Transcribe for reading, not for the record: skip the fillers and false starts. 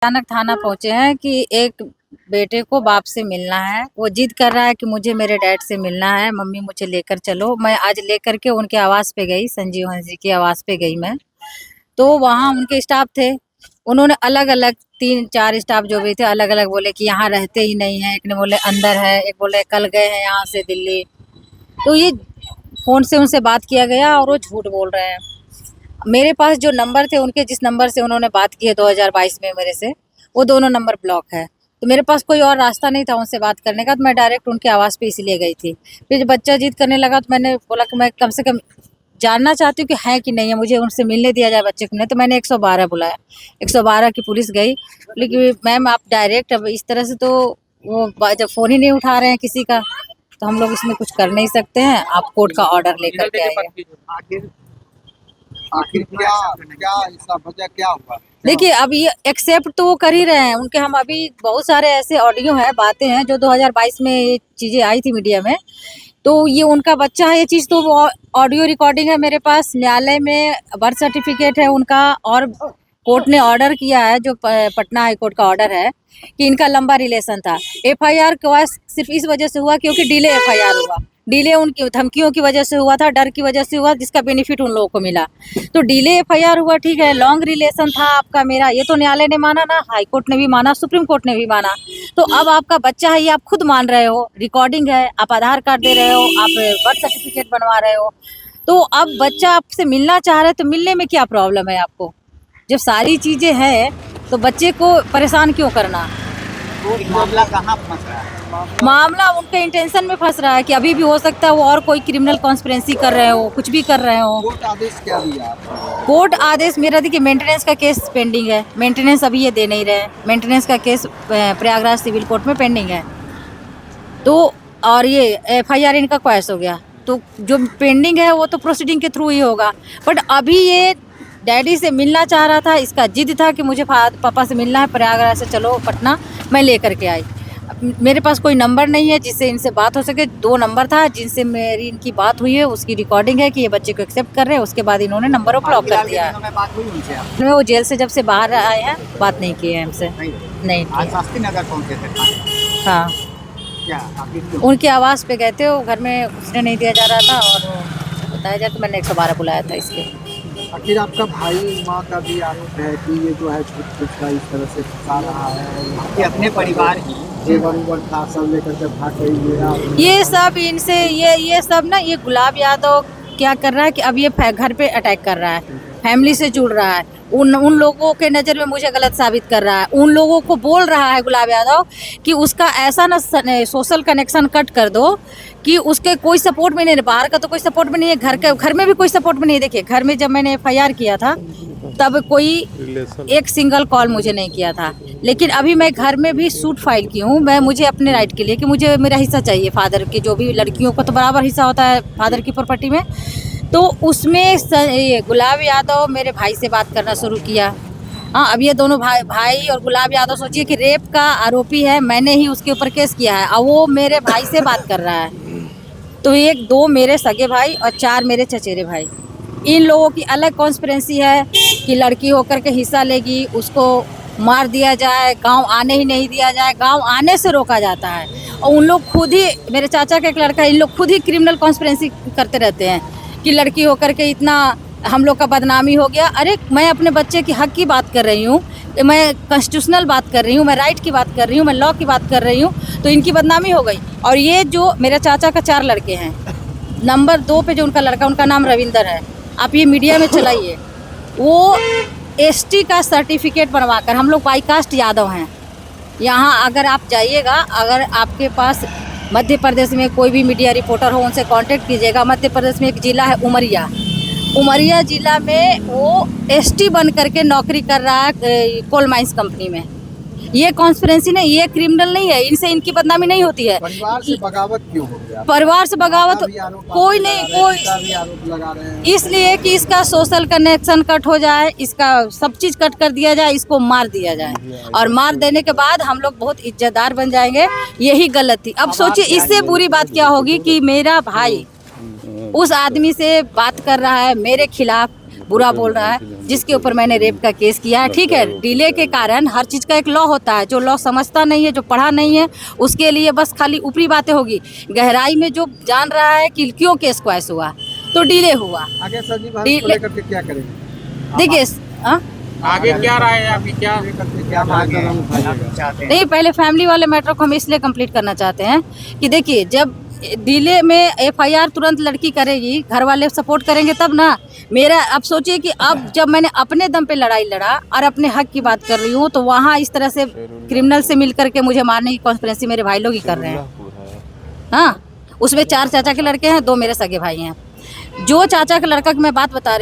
अचानक थाना पहुंचे हैं कि एक बेटे को बाप से मिलना है। वो जिद कर रहा है कि मुझे मेरे डैड से मिलना है, मम्मी मुझे लेकर चलो। मैं आज लेकर के उनके आवास पे गई, संजीवन जी के आवास पे गई मैं। तो वहाँ उनके स्टाफ थे, उन्होंने अलग अलग 3-4 स्टाफ जो भी थे अलग अलग बोले कि यहाँ रहते ही नहीं है। एक ने बोले अंदर है, एक बोले कल गए हैं यहाँ से दिल्ली। तो ये फोन से उनसे बात किया गया और वो झूठ बोल रहे हैं। मेरे पास जो नंबर थे उनके, जिस नंबर से उन्होंने बात की है 2022 में मेरे से, वो दोनों नंबर ब्लॉक है। तो मेरे पास कोई और रास्ता नहीं था उनसे बात करने का, तो मैं डायरेक्ट उनके आवास पे इसीलिए गई थी। फिर जब बच्चा जिद करने लगा तो मैंने बोला कि मैं कम से कम जानना चाहती हूँ कि है कि नहीं है, मुझे उनसे मिलने दिया जाए बच्चे को। नहीं तो मैंने 112 बुलाया, 112 की पुलिस गई। लेकिन मैम आप डायरेक्ट अब इस तरह से तो वो जब फ़ोन ही नहीं उठा रहे हैं किसी का, तो हम लोग इसमें कुछ कर नहीं सकते हैं। आप कोर्ट का ऑर्डर लेकर के आइए। आखिर क्या क्या इसका वजह क्या हुआ? देखिए अब ये एक्सेप्ट तो वो कर ही रहे हैं उनके। हम अभी बहुत सारे ऐसे ऑडियो हैं, बातें हैं जो 2022 में ये चीज़ें आई थी मीडिया में, तो ये उनका बच्चा है। ये चीज़ तो वो ऑडियो रिकॉर्डिंग है मेरे पास, न्यायालय में बर्थ सर्टिफिकेट है उनका, और कोर्ट ने ऑर्डर किया है, जो पटना हाई कोर्ट का ऑर्डर है कि इनका लंबा रिलेशन था। एफआईआर का सिर्फ इस वजह से हुआ क्योंकि डिले एफआईआर हुआ। डिले उनकी धमकियों की वजह से हुआ था, डर की वजह से हुआ, जिसका बेनिफिट उन लोगों को मिला। तो डिले एफआईआर हुआ, ठीक है। लॉन्ग रिलेशन था आपका मेरा, ये तो न्यायालय ने माना ना, हाई कोर्ट ने भी माना, सुप्रीम कोर्ट ने भी माना। तो अब आपका बच्चा है, ये आप खुद मान रहे हो, रिकॉर्डिंग है, आप आधार कार्ड दे रहे हो, आप बर्थ सर्टिफिकेट बनवा रहे हो। तो अब बच्चा आपसे मिलना चाह रहा है, तो मिलने में क्या प्रॉब्लम है आपको? जब सारी चीज़ें हैं तो बच्चे को परेशान क्यों करना? तो मामला कहाँ फंस रहा है? मामला उनके इंटेंशन में फंस रहा है कि अभी भी हो सकता है वो और कोई क्रिमिनल कॉन्स्पिरेंसी कर रहे हो, कुछ भी कर रहे हो। कोर्ट आदेश क्या दिया आपको? कोर्ट आदेश मेरा देखिए, मेंटेनेंस का केस पेंडिंग है। मेंटेनेंस अभी ये दे नहीं रहे। मेंटेनेंस का केस प्रयागराज सिविल कोर्ट में पेंडिंग है। तो और ये एफआईआर इनका क्वैश हो गया, तो जो पेंडिंग है वो तो प्रोसीडिंग के थ्रू ही होगा। बट अभी ये डैडी से मिलना चाह रहा था, इसका जिद था कि मुझे पापा से मिलना है, प्रयागराज से चलो पटना। मैं लेकर के आई। मेरे पास कोई नंबर नहीं है जिससे इनसे बात हो सके। 2 नंबर था जिनसे मेरी इनकी बात हुई है, उसकी रिकॉर्डिंग है कि ये बच्चे को एक्सेप्ट कर रहे हैं। उसके बाद इन्होंने नंबर को ब्लॉक कर दिया है। बात हुई उनसे आपकी? वो जेल से जब से बाहर आए हैं बात नहीं की है हमसे। नहीं आज की। शास्त्री नगर पहुंचे थे। हाँ, क्या आखिर क्यों? उनके आवास पे गए थे, वो घर में घुसने नहीं दिया जा रहा था, और बताया जाए तो मैंने 112 बुलाया था इसलिए। आखिर आपका भाई माँ का भी आरोप है कि ये जो है छुटका इस तरह से फंसा रहा है कि अपने परिवार की जेवर था सब लेकर के भाग गई। ये सब इनसे ये सब ना, ये गुलाब यादव क्या कर रहा है कि अब ये घर पे अटैक कर रहा है, फैमिली से जुड़ रहा है, उन लोगों के नज़र में मुझे गलत साबित कर रहा है। उन लोगों को बोल रहा है गुलाब यादव कि उसका ऐसा ना सोशल कनेक्शन कट कर दो कि उसके कोई सपोर्ट में नहीं है, बाहर का तो कोई सपोर्ट में नहीं है, घर में भी कोई सपोर्ट में नहीं है। देखिए घर में जब मैंने एफआईआर किया था तब कोई एक सिंगल कॉल मुझे नहीं किया था, लेकिन अभी मैं घर में भी सूट फाइल की हूँ। मैं मुझे अपने राइट के लिए कि मुझे मेरा हिस्सा चाहिए, फादर की जो भी लड़कियों को तो बराबर हिस्सा होता है फादर की प्रॉपर्टी में। तो उसमें ये गुलाब यादव मेरे भाई से बात करना शुरू किया। हाँ, अब ये दोनों भाई और गुलाब यादव सोचिए कि रेप का आरोपी है, मैंने ही उसके ऊपर केस किया है, और वो मेरे भाई से बात कर रहा है। तो 2 मेरे सगे भाई और 4 मेरे चचेरे भाई, इन लोगों की अलग कॉन्स्पिरेंसी है कि लड़की होकर के हिस्सा लेगी, उसको मार दिया जाए, गांव आने ही नहीं दिया जाए, गांव आने से रोका जाता है। और उन लोग खुद ही, मेरे चाचा का एक लड़का, इन लोग खुद ही क्रिमिनल कॉन्स्पिरेंसी करते रहते हैं कि लड़की होकर के इतना हम लोग का बदनामी हो गया। अरे मैं अपने बच्चे की हक की बात कर रही हूँ, मैं कॉन्स्टिट्यूशनल बात कर रही हूँ, मैं राइट की बात कर रही हूँ, मैं लॉ की बात कर रही हूँ, तो इनकी बदनामी हो गई। और ये जो मेरे चाचा का 4 लड़के हैं, नंबर 2 पे जो उनका लड़का, उनका नाम रविंदर है, आप ये मीडिया में चलाइए, वो एसटी का सर्टिफिकेट बनवाकर, हम लोग बाई कास्ट यादव हैं यहाँ। अगर आप जाइएगा, अगर आपके पास मध्य प्रदेश में कोई भी मीडिया रिपोर्टर हो, उनसे कांटेक्ट कीजिएगा। मध्य प्रदेश में एक ज़िला है उमरिया ज़िला में वो एसटी बन करके नौकरी कर रहा है कोल माइंस कंपनी में। ये कॉन्स्पिरेंसी नहीं, ये क्रिमिनल नहीं है, इनसे इनकी बदनामी नहीं होती है। परिवार से बगावत क्यों हो गया? परिवार से बगावत कोई नहीं, कोई आरोप लगा रहे हैं इसलिए कि इसका सोशल कनेक्शन कट हो जाए, इसका सब चीज़ कट कर दिया जाए, इसको मार दिया जाए, और मार देने के बाद हम लोग बहुत इज्जतदार बन जाएंगे। यही गलत थी। अब सोचिए इससे बुरी बात क्या होगी कि मेरा भाई उस आदमी से बात कर रहा है मेरे खिलाफ, बुरा बोल रहा है, जिसके ऊपर मैंने रेप का केस किया है। ठीक है, डिले के कारण हर चीज़ का एक लॉ होता है, जो लॉ समझता नहीं है, जो पढ़ा नहीं है, उसके लिए बस खाली ऊपरी बातें होगी। गहराई में जो जान रहा है कि क्यों केस को ऐसा हुआ, तो डिले हुआ। आगे संजीव भारत को लेकर के क्या करेंगे? देखिए हाँ? आगे क्या राय है आपकी, क्या क्या कदम उठाइएगा? नहीं, पहले फैमिली वाले मैटर को हम इसलिए कंप्लीट करना चाहते हैं कि देखिए, जब डिले में एफआईआर तुरंत लड़की करेगी, घर वाले सपोर्ट करेंगे तब ना। मेरा अब सोचिए कि अब जब मैंने अपने दम पे लड़ाई लड़ा और अपने हक की बात कर रही हूँ, तो वहाँ इस तरह से क्रिमिनल से मिल करके मुझे मारने की कॉन्स्पिरेसी मेरे भाई लोग ही कर रहे हैं। हाँ, उसमें 4 चाचा के लड़के हैं, 2 मेरे सगे भाई हैं। जो चाचा का लड़का की मैं बात बता रही